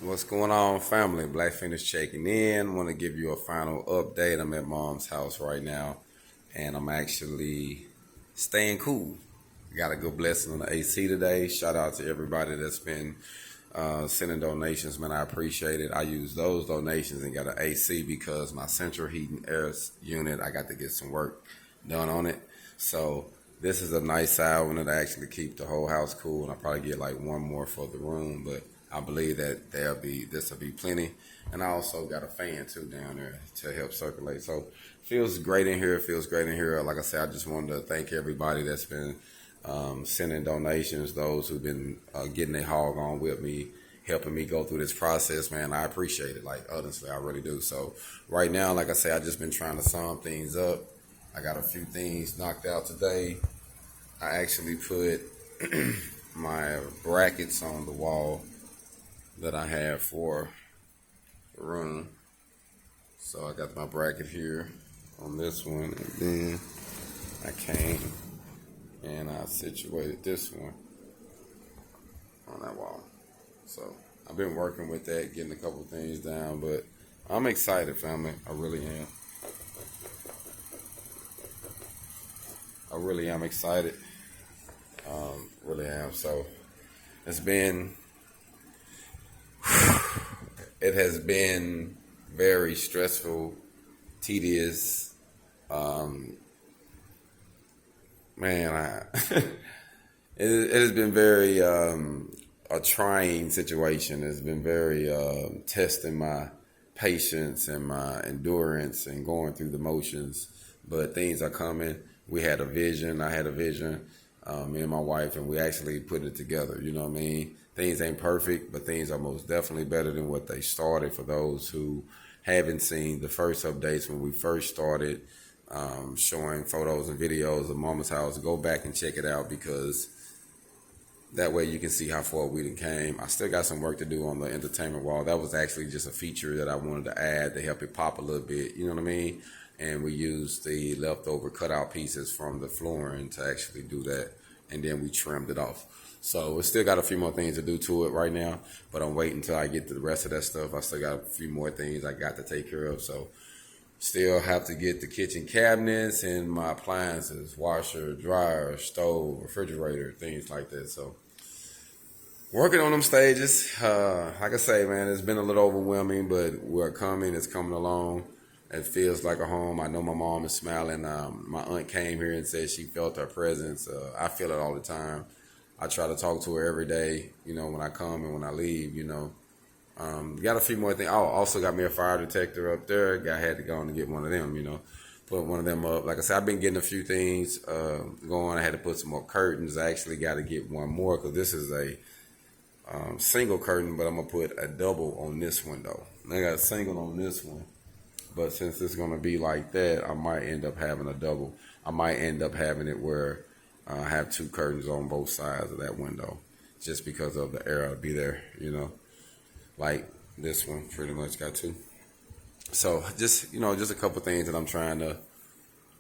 What's going on, family? Black Finish checking in. Want to give you a final update. I'm at mom's house right now, and I'm actually staying cool. Got a good blessing on the AC today. Shout out to everybody that's been sending donations, man. I appreciate it. I use those donations and got an AC because my central heating air unit, I got to get some work done on it. So this is a nice side one to actually keep the whole house cool, and I'll probably get like one more for the room, but I believe that this will be plenty. And I also got a fan too down there to help circulate. So feels great in here. Feels great in here. Like I said, I just wanted to thank everybody that's been sending donations, those who've been getting their hog on with me, helping me go through this process, man. I appreciate it. Like, honestly, I really do. So right now, like I say, I just been trying to sum things up. I got a few things knocked out today. I actually put my brackets on the wall that I have for the room. So I got my bracket here on this one, and then I came and I situated this one on that wall. So I've been working with that, getting a couple things down, but I'm excited, family. I really am. I really am excited. Really am. So it's been, it has been very stressful, tedious. It has been very a trying situation. It's been very testing my patience and my endurance and going through the motions. But things are coming. We had a vision. I had a vision, me and my wife, and we actually put it together. You know what I mean? Things ain't perfect, but things are most definitely better than what they started. For those who haven't seen the first updates when we first started showing photos and videos of Momma's house, go back and check it out, because that way you can see how far we came. I still got some work to do on the entertainment wall. That was actually just a feature that I wanted to add to help it pop a little bit. You know what I mean? And we used the leftover cutout pieces from the flooring to actually do that. And then we trimmed it off. So we still got a few more things to do to it right now, but I'm waiting until I get to the rest of that stuff. I still got a few more things I got to take care of. So still have to get the kitchen cabinets and my appliances, washer, dryer, stove, refrigerator, things like that. So working on them stages. Like I say, man, it's been a little overwhelming, but we're coming. It's coming along. It feels like a home. I know my mom is smiling. My aunt came here and said she felt her presence. I feel it all the time. I try to talk to her every day, you know, when I come and when I leave, you know. Got a few more things. I also got me a fire detector up there. I had to go and get one of them, you know. Put one of them up. Like I said, I've been getting a few things going. I had to put some more curtains. I actually got to get one more, because this is a single curtain, but I'm going to put a double on this window. I got a single on this one. But since it's going to be like that, I might end up having a double. I might end up having it where I have two curtains on both sides of that window, just because of the air to be there, you know. Like this one pretty much got two. So just, you know, just a couple things that I'm trying to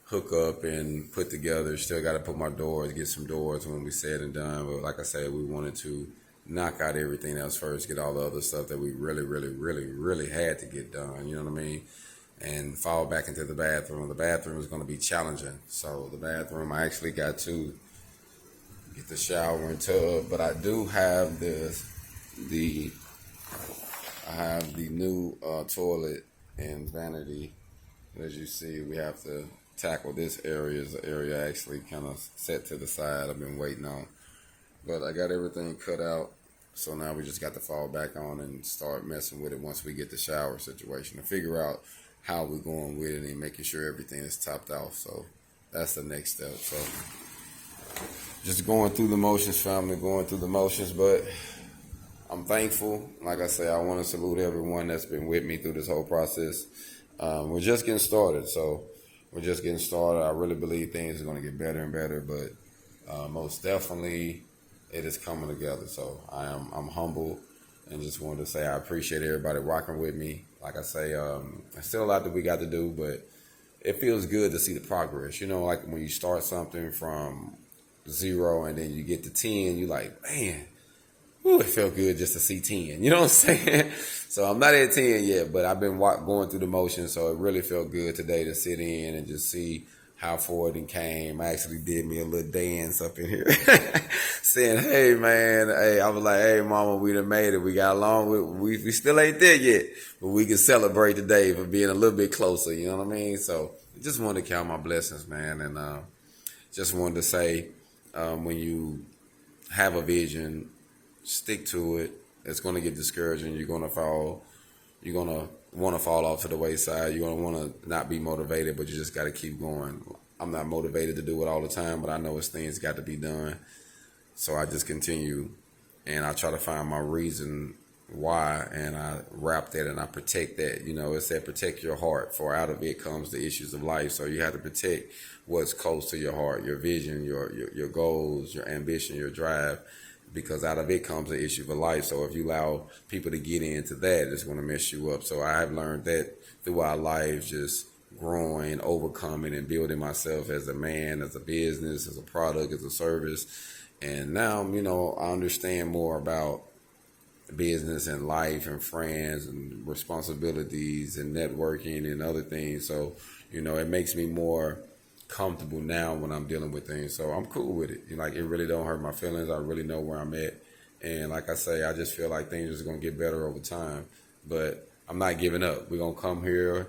hook up and put together. Still got to put my doors, get some doors when we said and done. But like I said, we wanted to knock out everything else first, get all the other stuff that we really had to get done. You know what I mean? And fall back into the bathroom. The bathroom is going to be challenging. So the bathroom, I actually got to get the shower and tub, but I do have I have the new toilet and vanity. As you see, we have to tackle this area. Is the area actually kind of set to the side I've been waiting on. But I got everything cut out. So now we just got to fall back on and start messing with it once we get the shower situation, and figure out how we're going with it and making sure everything is topped off. So that's the next step. So just going through the motions, family, going through the motions. But I'm thankful. Like I say, I want to salute everyone that's been with me through this whole process. We're just getting started. So we're just getting started. I really believe things are going to get better and better. But most definitely, it is coming together. So I'm humble, and just wanted to say I appreciate everybody rocking with me. Like I say, there's still a lot that we got to do, but it feels good to see the progress. You know, like when you start something from 0 and then you get to 10, you're like, man, Ooh, it felt good just to see 10. You know what I'm saying? So I'm not at 10 yet, but I've been going through the motions. So it really felt good today to sit in and just see how far it came. I actually did me a little dance up in here saying, hey, man, hey, I was like, hey, mama, we done made it. We got along with, we still ain't there yet, but we can celebrate today for being a little bit closer. You know what I mean? So I just wanted to count my blessings, man. And just wanted to say, when you have a vision, stick to it. It's going to get discouraging. You're going to fall. You're going to want to fall off to the wayside. You're going to want to not be motivated, but you just got to keep going. I'm not motivated to do it all the time, but I know it's things got to be done. So I just continue, and I try to find my reason why, and I wrap that and I protect that. You know, it said protect your heart, for out of it comes the issues of life. So you have to protect what's close to your heart, your vision, your goals, your ambition, your drive, because out of it comes the issue of life. So if you allow people to get into that, it's going to mess you up. So I have learned that throughout life, just growing, overcoming, and building myself as a man, as a business, as a product, as a service. And now, you know, I understand more about business and life and friends and responsibilities and networking and other things. So, you know, it makes me more comfortable now when I'm dealing with things. So I'm cool with it. Like, it really don't hurt my feelings. I really know where I'm at. And like I say, I just feel like things are going to get better over time. But I'm not giving up. We're going to come here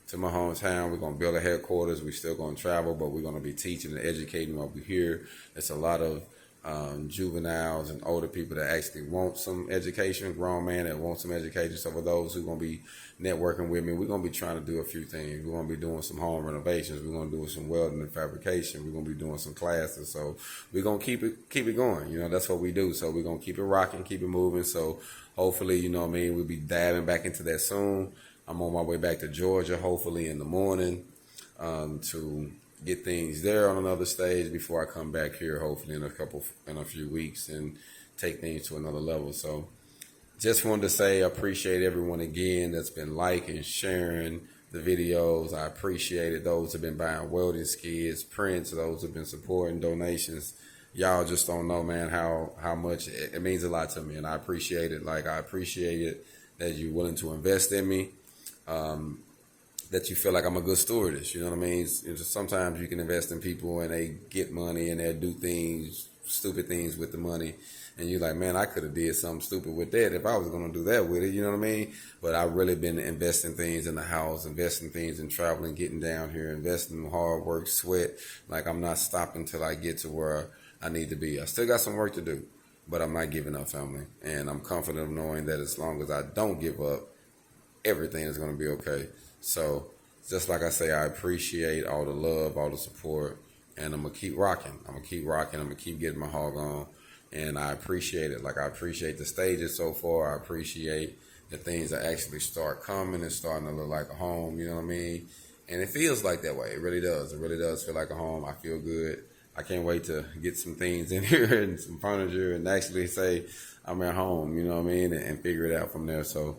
to my hometown. We're going to build a headquarters. We're still going to travel, but we're going to be teaching and educating while we're here. It's a lot of juveniles and older people that actually want some education, grown man that want some education. So for those who are going to be networking with me, we're going to be trying to do a few things. We're going to be doing some home renovations. We're going to do some welding and fabrication. We're going to be doing some classes. So we're going to keep it going. You know, that's what we do. So we're going to keep it rocking, keep it moving. So hopefully, you know what I mean, we'll be diving back into that soon. I'm on my way back to Georgia, hopefully in the morning, to get things there on another stage before I come back here, hopefully in a few weeks, and take things to another level. So just wanted to say I appreciate everyone again that's been liking, sharing the videos. I appreciate it. Those who have been buying welding skids, prints, those who have been supporting donations. Y'all just don't know, man, how much it means a lot to me, and I appreciate it. Like, I appreciate it that you're willing to invest in me. That you feel like I'm a good stewardess, you know what I mean? Sometimes you can invest in people and they get money and they do things, stupid things with the money. And you're like, man, I could have did something stupid with that if I was going to do that with it, you know what I mean? But I've really been investing things in the house, investing things in traveling, getting down here, investing in hard work, sweat. Like, I'm not stopping till I get to where I need to be. I still got some work to do, but I'm not giving up, family. And I'm confident of knowing that as long as I don't give up, everything is going to be okay. So just like I say, I appreciate all the love, all the support, and I'm going to keep rocking. I'm going to keep getting my hog on, and I appreciate it. Like, I appreciate the stages so far. I appreciate the things that actually start coming and starting to look like a home, you know what I mean? And it feels like that way. It really does. It really does feel like a home. I feel good. I can't wait to get some things in here and some furniture and actually say I'm at home, you know what I mean, and figure it out from there. So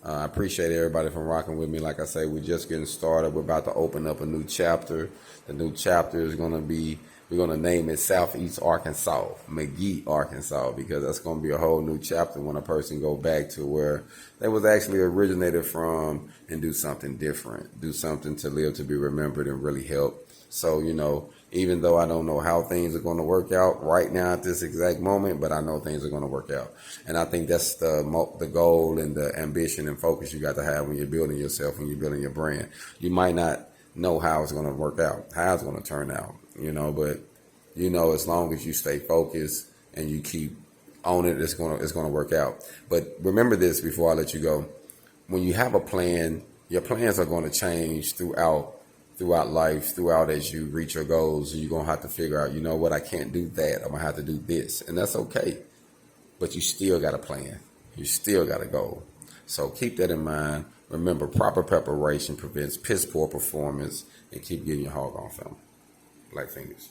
I appreciate everybody from rocking with me. Like I say, we're just getting started. We're about to open up a new chapter. The new chapter is going to be, we're going to name it Southeast Arkansas, McGee, Arkansas, because that's going to be a whole new chapter when a person go back to where they was actually originated from and do something different, do something to live to be remembered and really help. So, you know, even though I don't know how things are going to work out right now at this exact moment, but I know things are going to work out. And I think that's the goal and the ambition and focus you got to have when you're building yourself, when you're building your brand. You might not know how it's going to work out, how it's going to turn out, you know, but, you know, as long as you stay focused and you keep on it, it's going to work out. But remember this before I let you go. When you have a plan, your plans are going to change throughout life, throughout as you reach your goals. You're going to have to figure out, you know what, I can't do that. I'm going to have to do this. And that's okay. But you still got a plan. You still got a goal. So keep that in mind. Remember, proper preparation prevents piss poor performance, and keep getting your hog on, film. Black fingers.